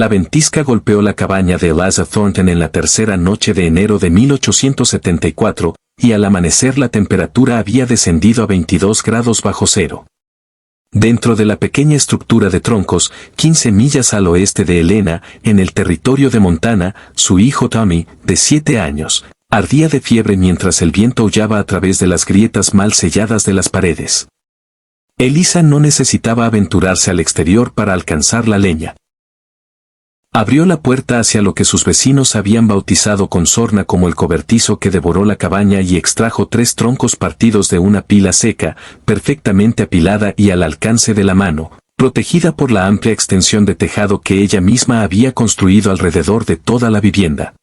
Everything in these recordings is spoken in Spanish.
La ventisca golpeó la cabaña de Eliza Thornton en la tercera noche de enero de 1874, y al amanecer la temperatura había descendido a 22 grados bajo cero. Dentro de la pequeña estructura de troncos, 15 millas al oeste de Helena, en el territorio de Montana, su hijo Tommy, de 7 años, ardía de fiebre mientras el viento aullaba a través de las grietas mal selladas de las paredes. Eliza no necesitaba aventurarse al exterior para alcanzar la leña. Abrió la puerta hacia lo que sus vecinos habían bautizado con sorna como el cobertizo que devoró la cabaña y extrajo 3 troncos partidos de una pila seca, perfectamente apilada y al alcance de la mano, protegida por la amplia extensión de tejado que ella misma había construido alrededor de toda la vivienda.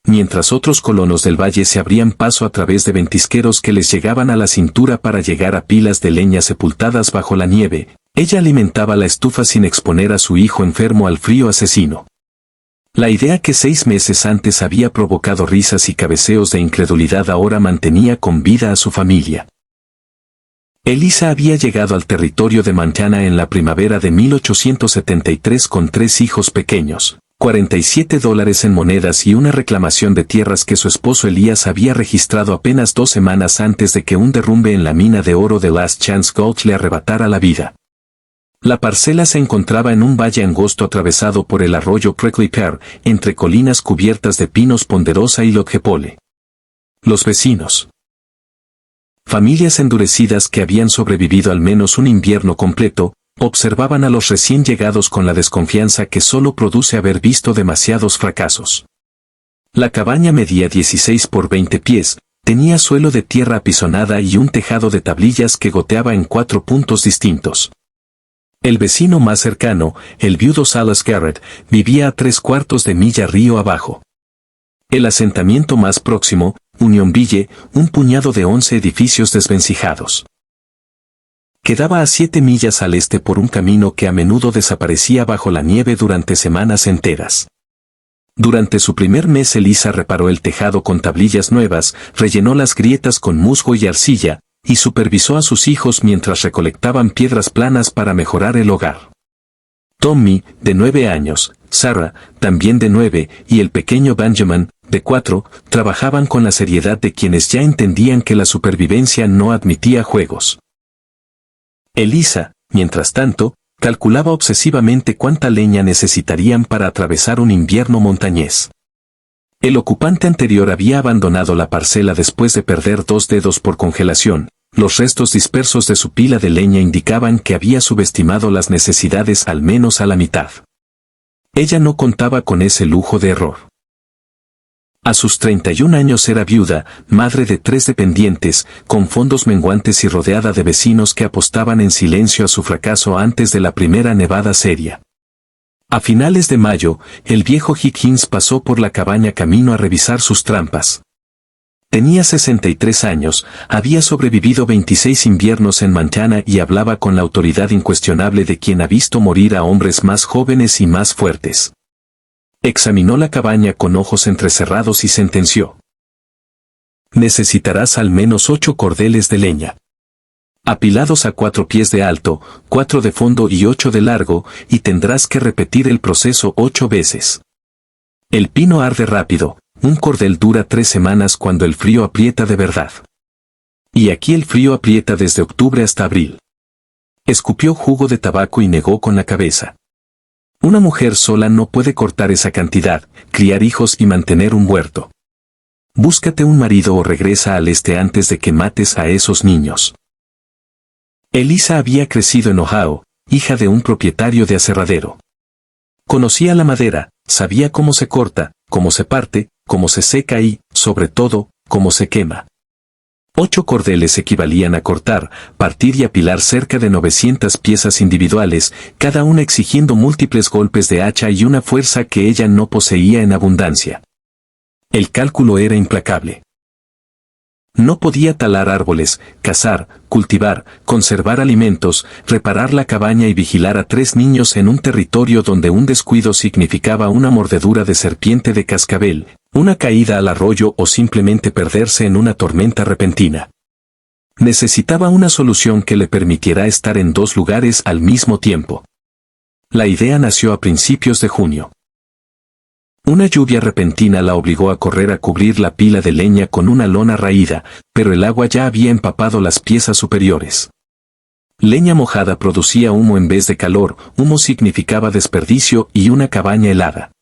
Mientras otros colonos del valle se abrían paso a través de ventisqueros que les llegaban a la cintura para llegar a pilas de leña sepultadas bajo la nieve, ella alimentaba la estufa sin exponer a su hijo enfermo al frío asesino. La idea que 6 meses antes había provocado risas y cabeceos de incredulidad ahora mantenía con vida a su familia. Eliza había llegado al territorio de Montana en la primavera de 1873 con 3 hijos pequeños, $47 en monedas y una reclamación de tierras que su esposo Elías había registrado apenas 2 semanas antes de que un derrumbe en la mina de oro de Last Chance Gulch le arrebatara la vida. La parcela se encontraba en un valle angosto atravesado por el arroyo Prickly Pear, entre colinas cubiertas de pinos ponderosa y lodgepole. Los vecinos. Familias endurecidas que habían sobrevivido al menos un invierno completo, observaban a los recién llegados con la desconfianza que solo produce haber visto demasiados fracasos. La cabaña medía 16 por 20 pies, tenía suelo de tierra apisonada y un tejado de tablillas que goteaba en 4 puntos distintos. El vecino más cercano, el viudo Salas Garrett, vivía a 3/4 de milla río abajo. El asentamiento más próximo, Unionville, un puñado de 11 edificios desvencijados. Quedaba a 7 millas al este por un camino que a menudo desaparecía bajo la nieve durante semanas enteras. Durante su primer mes Eliza reparó el tejado con tablillas nuevas, rellenó las grietas con musgo y arcilla, y supervisó a sus hijos mientras recolectaban piedras planas para mejorar el hogar. Tommy, de 9 años, Sarah, también de 9, y el pequeño Benjamin, de 4, trabajaban con la seriedad de quienes ya entendían que la supervivencia no admitía juegos. Eliza, mientras tanto, calculaba obsesivamente cuánta leña necesitarían para atravesar un invierno montañés. El ocupante anterior había abandonado la parcela después de perder 2 dedos por congelación. Los restos dispersos de su pila de leña indicaban que había subestimado las necesidades al menos a la mitad. Ella no contaba con ese lujo de error. A sus 31 años era viuda, madre de 3 dependientes, con fondos menguantes y rodeada de vecinos que apostaban en silencio a su fracaso antes de la primera nevada seria. A finales de mayo, el viejo Higgins pasó por la cabaña camino a revisar sus trampas. Tenía 63 años, había sobrevivido 26 inviernos en Montana y hablaba con la autoridad incuestionable de quien ha visto morir a hombres más jóvenes y más fuertes. Examinó la cabaña con ojos entrecerrados y sentenció: necesitarás al menos 8 cordeles de leña, apilados a 4 pies de alto, 4 de fondo y 8 de largo, y tendrás que repetir el proceso 8 veces. El pino arde rápido. Un cordel dura 3 semanas cuando el frío aprieta de verdad. Y aquí el frío aprieta desde octubre hasta abril. Escupió jugo de tabaco y negó con la cabeza. Una mujer sola no puede cortar esa cantidad, criar hijos y mantener un huerto. Búscate un marido o regresa al este antes de que mates a esos niños. Eliza había crecido en Ohio, hija de un propietario de aserradero. Conocía la madera, sabía cómo se corta, cómo se parte, cómo se seca y, sobre todo, cómo se quema. 8 cordeles equivalían a cortar, partir y apilar cerca de 900 piezas individuales, cada una exigiendo múltiples golpes de hacha y una fuerza que ella no poseía en abundancia. El cálculo era implacable. No podía talar árboles, cazar, cultivar, conservar alimentos, reparar la cabaña y vigilar a 3 niños en un territorio donde un descuido significaba una mordedura de serpiente de cascabel, una caída al arroyo o simplemente perderse en una tormenta repentina. Necesitaba una solución que le permitiera estar en 2 lugares al mismo tiempo. La idea nació a principios de junio. Una lluvia repentina la obligó a correr a cubrir la pila de leña con una lona raída, pero el agua ya había empapado las piezas superiores. Leña mojada producía humo en vez de calor, humo significaba desperdicio y una cabaña helada.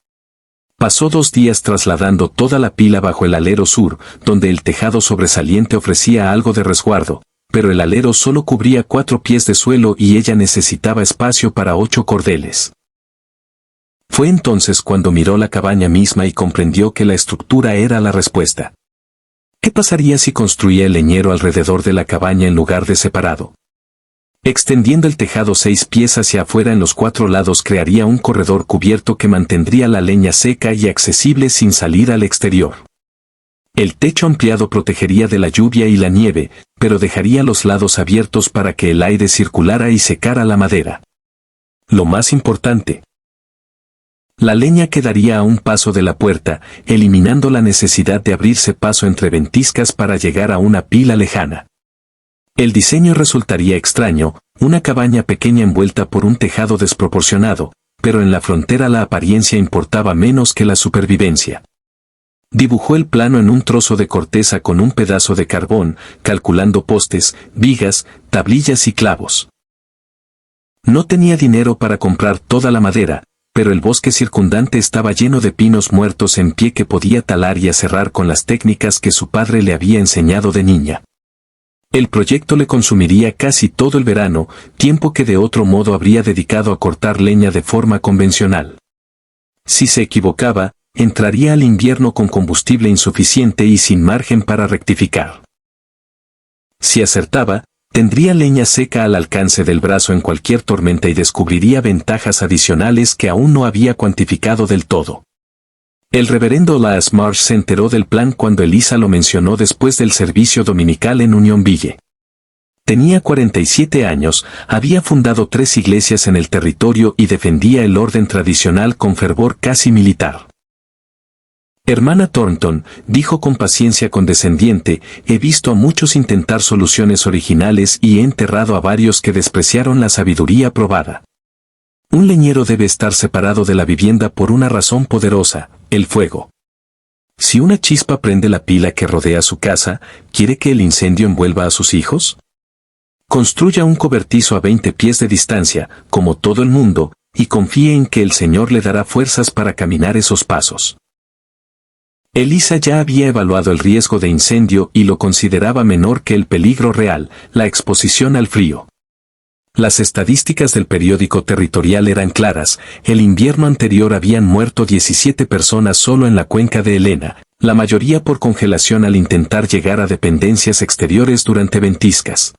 Pasó 2 días trasladando toda la pila bajo el alero sur, donde el tejado sobresaliente ofrecía algo de resguardo, pero el alero solo cubría 4 pies de suelo y ella necesitaba espacio para 8 cordeles. Fue entonces cuando miró la cabaña misma y comprendió que la estructura era la respuesta. ¿Qué pasaría si construía el leñero alrededor de la cabaña en lugar de separado? Extendiendo el tejado 6 pies hacia afuera en los 4 lados crearía un corredor cubierto que mantendría la leña seca y accesible sin salir al exterior. El techo ampliado protegería de la lluvia y la nieve, pero dejaría los lados abiertos para que el aire circulara y secara la madera. Lo más importante, la leña quedaría a un paso de la puerta, eliminando la necesidad de abrirse paso entre ventiscas para llegar a una pila lejana. El diseño resultaría extraño, una cabaña pequeña envuelta por un tejado desproporcionado, pero en la frontera la apariencia importaba menos que la supervivencia. Dibujó el plano en un trozo de corteza con un pedazo de carbón, calculando postes, vigas, tablillas y clavos. No tenía dinero para comprar toda la madera, pero el bosque circundante estaba lleno de pinos muertos en pie que podía talar y aserrar con las técnicas que su padre le había enseñado de niña. El proyecto le consumiría casi todo el verano, tiempo que de otro modo habría dedicado a cortar leña de forma convencional. Si se equivocaba, entraría al invierno con combustible insuficiente y sin margen para rectificar. Si acertaba, tendría leña seca al alcance del brazo en cualquier tormenta y descubriría ventajas adicionales que aún no había cuantificado del todo. El reverendo Lars Marsh se enteró del plan cuando Elisa lo mencionó después del servicio dominical en Unionville. Tenía 47 años, había fundado 3 iglesias en el territorio y defendía el orden tradicional con fervor casi militar. Hermana Thornton, dijo con paciencia condescendiente, he visto a muchos intentar soluciones originales y he enterrado a varios que despreciaron la sabiduría probada. Un leñero debe estar separado de la vivienda por una razón poderosa, el fuego. Si una chispa prende la pila que rodea su casa, ¿quiere que el incendio envuelva a sus hijos? Construya un cobertizo a 20 pies de distancia, como todo el mundo, y confíe en que el Señor le dará fuerzas para caminar esos pasos. Elisa ya había evaluado el riesgo de incendio y lo consideraba menor que el peligro real, la exposición al frío. Las estadísticas del periódico territorial eran claras, el invierno anterior habían muerto 17 personas solo en la cuenca de Helena, la mayoría por congelación al intentar llegar a dependencias exteriores durante ventiscas.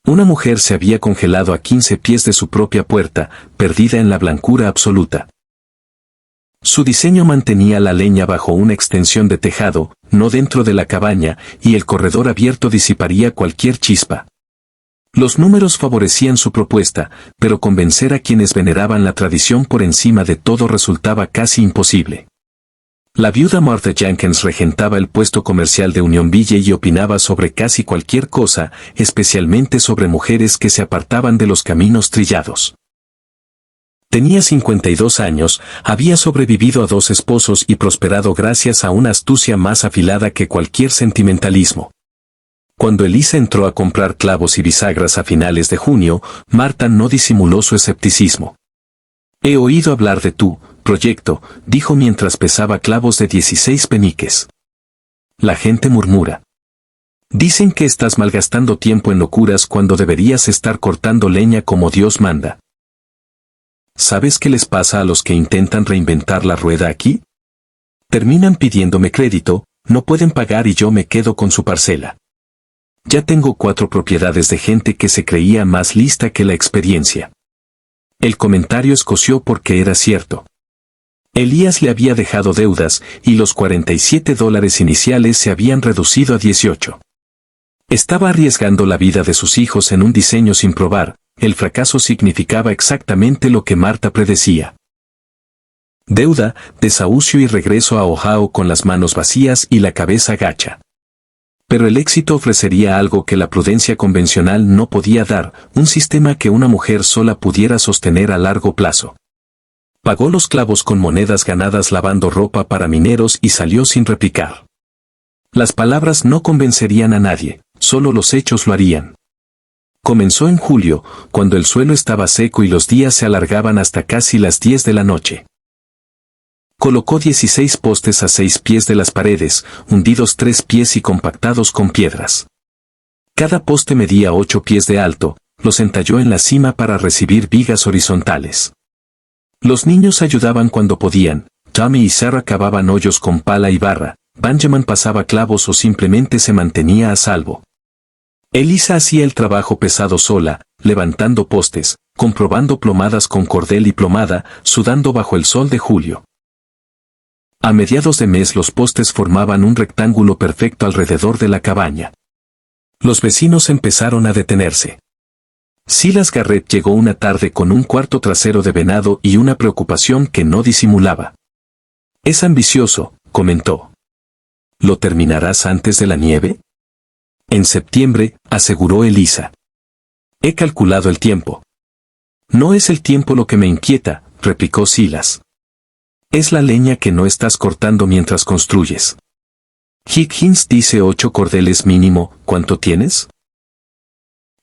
Una mujer se había congelado a 15 pies de su propia puerta, perdida en la blancura absoluta. Su diseño mantenía la leña bajo una extensión de tejado, no dentro de la cabaña, y el corredor abierto disiparía cualquier chispa. Los números favorecían su propuesta, pero convencer a quienes veneraban la tradición por encima de todo resultaba casi imposible. La viuda Martha Jenkins regentaba el puesto comercial de Unionville y opinaba sobre casi cualquier cosa, especialmente sobre mujeres que se apartaban de los caminos trillados. Tenía 52 años, había sobrevivido a 2 esposos y prosperado gracias a una astucia más afilada que cualquier sentimentalismo. Cuando Elisa entró a comprar clavos y bisagras a finales de junio, Marta no disimuló su escepticismo. He oído hablar de tu proyecto, dijo mientras pesaba clavos de 16 peniques. La gente murmura. Dicen que estás malgastando tiempo en locuras cuando deberías estar cortando leña como Dios manda. ¿Sabes qué les pasa a los que intentan reinventar la rueda aquí? Terminan pidiéndome crédito, no pueden pagar y yo me quedo con su parcela. Ya tengo 4 propiedades de gente que se creía más lista que la experiencia. El comentario escoció porque era cierto. Elías le había dejado deudas y los $47 iniciales se habían reducido a 18. Estaba arriesgando la vida de sus hijos en un diseño sin probar, el fracaso significaba exactamente lo que Marta predecía. Deuda, desahucio y regreso a Ohio con las manos vacías y la cabeza gacha. Pero el éxito ofrecería algo que la prudencia convencional no podía dar, un sistema que una mujer sola pudiera sostener a largo plazo. Pagó los clavos con monedas ganadas lavando ropa para mineros y salió sin replicar. Las palabras no convencerían a nadie, solo los hechos lo harían. Comenzó en julio, cuando el suelo estaba seco y los días se alargaban hasta casi las 10 de la noche. Colocó 16 postes a 6 pies de las paredes, hundidos 3 pies y compactados con piedras. Cada poste medía 8 pies de alto, los entalló en la cima para recibir vigas horizontales. Los niños ayudaban cuando podían, Tommy y Sarah cavaban hoyos con pala y barra, Benjamin pasaba clavos o simplemente se mantenía a salvo. Elisa hacía el trabajo pesado sola, levantando postes, comprobando plomadas con cordel y plomada, sudando bajo el sol de julio. A mediados de mes los postes formaban un rectángulo perfecto alrededor de la cabaña. Los vecinos empezaron a detenerse. Silas Garrett llegó una tarde con un cuarto trasero de venado y una preocupación que no disimulaba. «Es ambicioso», comentó. «¿Lo terminarás antes de la nieve?» «En septiembre», aseguró Elisa. «He calculado el tiempo». «No es el tiempo lo que me inquieta», replicó Silas. «Es la leña que no estás cortando mientras construyes». Higgins dice 8 cordeles mínimo, ¿cuánto tienes?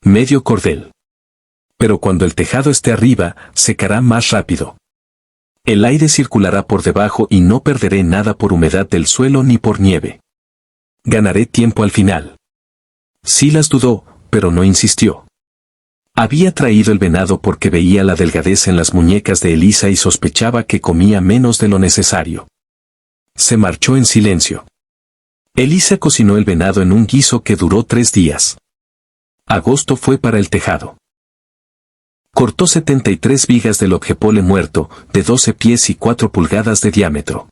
Medio cordel. Pero cuando el tejado esté arriba, secará más rápido. El aire circulará por debajo y no perderé nada por humedad del suelo ni por nieve. Ganaré tiempo al final. Silas dudó, pero no insistió. Había traído el venado porque veía la delgadez en las muñecas de Elisa y sospechaba que comía menos de lo necesario. Se marchó en silencio. Elisa cocinó el venado en un guiso que duró 3 días. Agosto fue para el tejado. Cortó 73 vigas del lodgepole muerto, de 12 pies y 4 pulgadas de diámetro.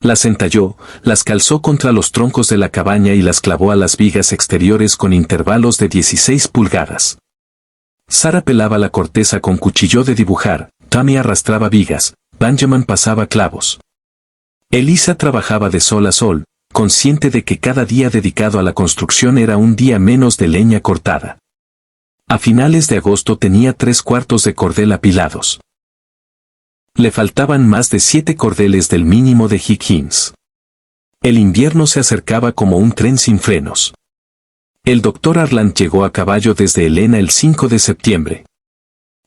Las entalló, las calzó contra los troncos de la cabaña y las clavó a las vigas exteriores con intervalos de 16 pulgadas. Sarah pelaba la corteza con cuchillo de dibujar, Tommy arrastraba vigas, Benjamin pasaba clavos. Elisa trabajaba de sol a sol, consciente de que cada día dedicado a la construcción era un día menos de leña cortada. A finales de agosto tenía 3/4 de cordel apilados. Le faltaban más de 7 cordeles del mínimo de Higgins. El invierno se acercaba como un tren sin frenos. El doctor Arland llegó a caballo desde Helena el 5 de septiembre.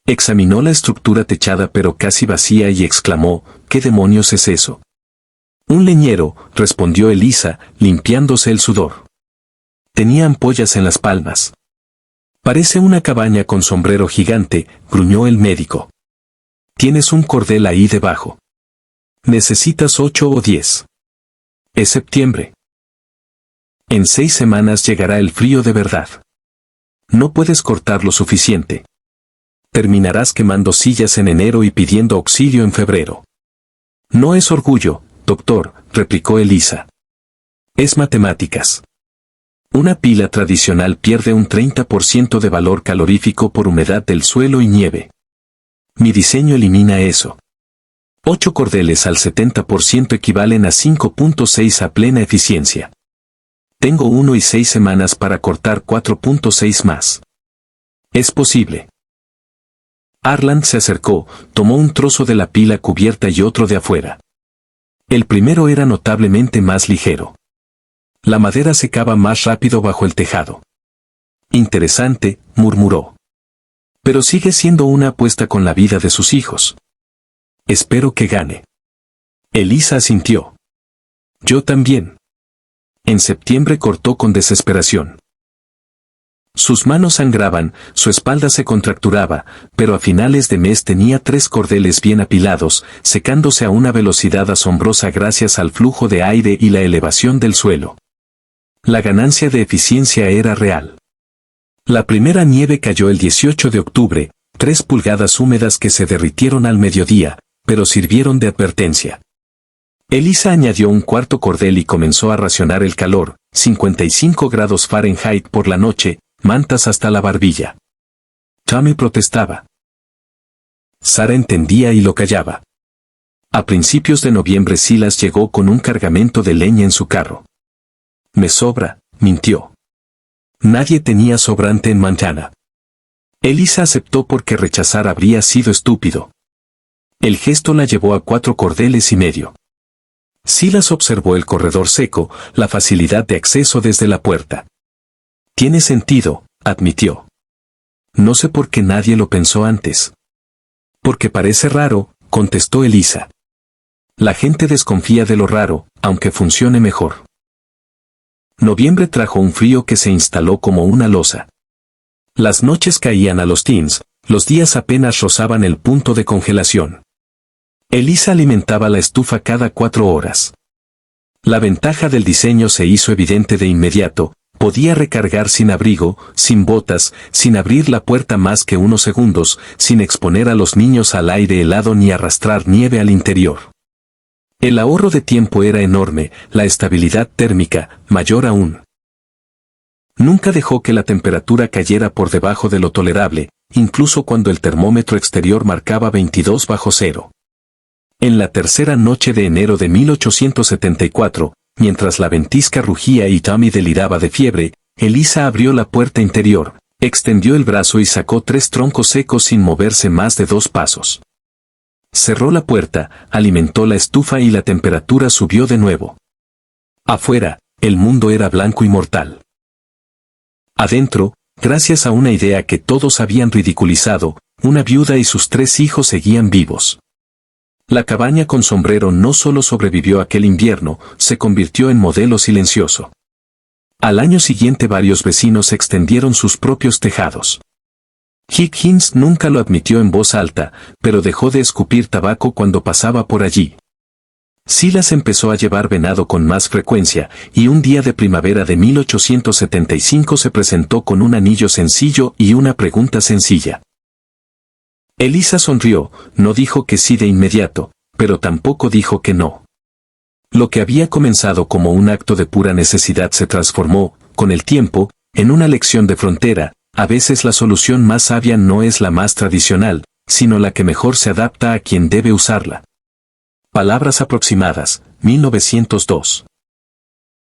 Examinó la estructura techada pero casi vacía y exclamó, «¿Qué demonios es eso?» «Un leñero», respondió Elisa, limpiándose el sudor. Tenía ampollas en las palmas. «Parece una cabaña con sombrero gigante», gruñó el médico. «Tienes un cordel ahí debajo. Necesitas 8 o 10. Es septiembre. En 6 semanas llegará el frío de verdad. No puedes cortar lo suficiente. Terminarás quemando sillas en enero y pidiendo auxilio en febrero». «No es orgullo, doctor», replicó Elisa. «Es matemáticas. Una pila tradicional pierde un 30% de valor calorífico por humedad del suelo y nieve. Mi diseño elimina eso. 8 cordeles al 70% equivalen a 5.6 a plena eficiencia. Tengo 1 y 6 semanas para cortar 4.6 más. Es posible». Arland se acercó, tomó un trozo de la pila cubierta y otro de afuera. El primero era notablemente más ligero. La madera secaba más rápido bajo el tejado. «Interesante», murmuró. «Pero sigue siendo una apuesta con la vida de sus hijos. Espero que gane». Elisa asintió. «Yo también». En septiembre cortó con desesperación. Sus manos sangraban, su espalda se contracturaba, pero a finales de mes tenía 3 cordeles bien apilados, secándose a una velocidad asombrosa gracias al flujo de aire y la elevación del suelo. La ganancia de eficiencia era real. La primera nieve cayó el 18 de octubre, 3 pulgadas húmedas que se derritieron al mediodía, pero sirvieron de advertencia. Elisa añadió un cuarto cordel y comenzó a racionar el calor, 55 grados Fahrenheit por la noche, mantas hasta la barbilla. Tommy protestaba. Sarah entendía y lo callaba. A principios de noviembre Silas llegó con un cargamento de leña en su carro. «Me sobra», mintió. Nadie tenía sobrante en Montana. Elisa aceptó porque rechazar habría sido estúpido. El gesto la llevó a 4 cordeles y medio. Silas observó el corredor seco, la facilidad de acceso desde la puerta. Tiene sentido, admitió. No sé por qué nadie lo pensó antes. Porque parece raro, contestó Elisa. La gente desconfía de lo raro, aunque funcione mejor. Noviembre trajo un frío que se instaló como una losa. Las noches caían a los teens, los días apenas rozaban el punto de congelación. Elisa alimentaba la estufa cada 4 horas. La ventaja del diseño se hizo evidente de inmediato, podía recargar sin abrigo, sin botas, sin abrir la puerta más que unos segundos, sin exponer a los niños al aire helado ni arrastrar nieve al interior. El ahorro de tiempo era enorme, la estabilidad térmica, mayor aún. Nunca dejó que la temperatura cayera por debajo de lo tolerable, incluso cuando el termómetro exterior marcaba 22 bajo cero. En la tercera noche de enero de 1874, mientras la ventisca rugía y Tommy deliraba de fiebre, Elisa abrió la puerta interior, extendió el brazo y sacó 3 troncos secos sin moverse más de 2 pasos. Cerró la puerta, alimentó la estufa y la temperatura subió de nuevo. Afuera, el mundo era blanco y mortal. Adentro, gracias a una idea que todos habían ridiculizado, una viuda y sus 3 hijos seguían vivos. La cabaña con sombrero no solo sobrevivió aquel invierno, se convirtió en modelo silencioso. Al año siguiente varios vecinos extendieron sus propios tejados. Higgins nunca lo admitió en voz alta, pero dejó de escupir tabaco cuando pasaba por allí. Silas empezó a llevar venado con más frecuencia, y un día de primavera de 1875 se presentó con un anillo sencillo y una pregunta sencilla. Elisa sonrió, no dijo que sí de inmediato, pero tampoco dijo que no. Lo que había comenzado como un acto de pura necesidad se transformó, con el tiempo, en una lección de frontera. A veces la solución más sabia no es la más tradicional, sino la que mejor se adapta a quien debe usarla. Palabras aproximadas, 1902.